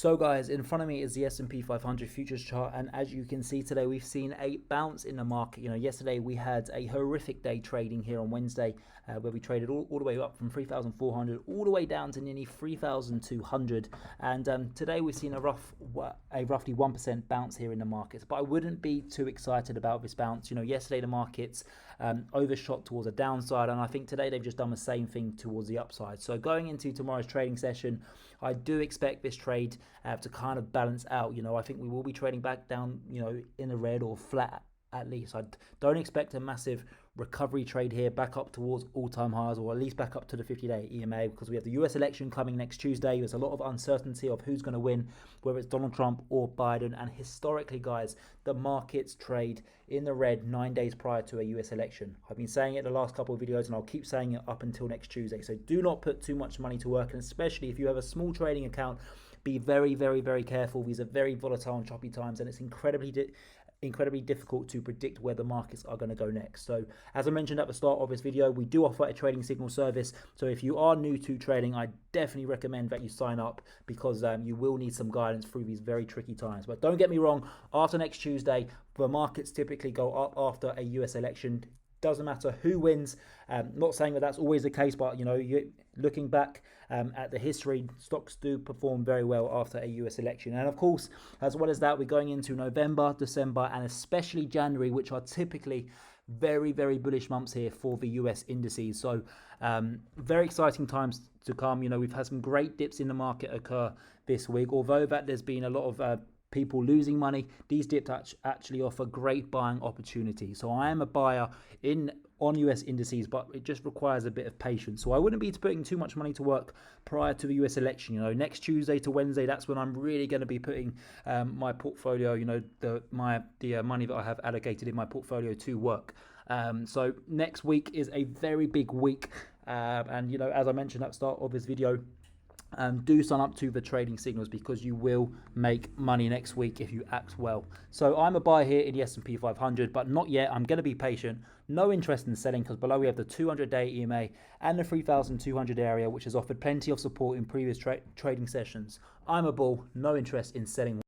So guys, in front of me is the S&P 500 futures chart, and as you can see today, we've seen a bounce in the market. Yesterday we had a horrific day trading here on Wednesday, where we traded all the way up from 3,400 all the way down to nearly 3,200. And today we've seen a roughly 1% bounce here in the markets. But I wouldn't be too excited about this bounce. Yesterday the markets overshot towards the downside, and I think today they've just done the same thing towards the upside. So going into tomorrow's trading session, I do expect this trade to kind of balance out. I think we will be trading back down, in the red or flat at least. I don't expect a massive recovery trade here back up towards all-time highs, or at least back up to the 50-day EMA, because we have the US election coming next Tuesday. There's a lot of uncertainty of who's going to win, whether it's Donald Trump or Biden. And historically, guys, the markets trade in the red 9 days prior to a US election. I've been saying it the last couple of videos, and I'll keep saying it up until next Tuesday. So do not put too much money to work, and especially if you have a small trading account, be very, very, very careful. These are very volatile and choppy times, and it's incredibly difficult to predict where the markets are going to go next. So as I mentioned at the start of this video, we do offer a trading signal service. So if you are new to trading, I definitely recommend that you sign up, because you will need some guidance through these very tricky times. But don't get me wrong, after next Tuesday, the markets typically go up after a US election. Doesn't matter who wins. Not saying that that's always the case, but looking back at the history, stocks do perform very well after a US election. And of course, as well as that, we're going into November, December, and especially January, which are typically very, very bullish months here for the US indices. So very exciting times to come. We've had some great dips in the market occur this week, although that there's been a lot of people losing money. These dips actually offer great buying opportunities. So I am a buyer on US indices, but it just requires a bit of patience. So I wouldn't be putting too much money to work prior to the US election. Next Tuesday to Wednesday, that's when I'm really going to be putting my portfolio, the money that I have allocated in my portfolio to work. So next week is a very big week, and as I mentioned at the start of this video, do sign up to the trading signals, because you will make money next week if you act well. So I'm a buyer here in the S&P 500, but not yet. I'm going to be patient. No interest in selling, because below we have the 200-day EMA and the 3,200 area, which has offered plenty of support in previous trading sessions. I'm a bull. No interest in selling.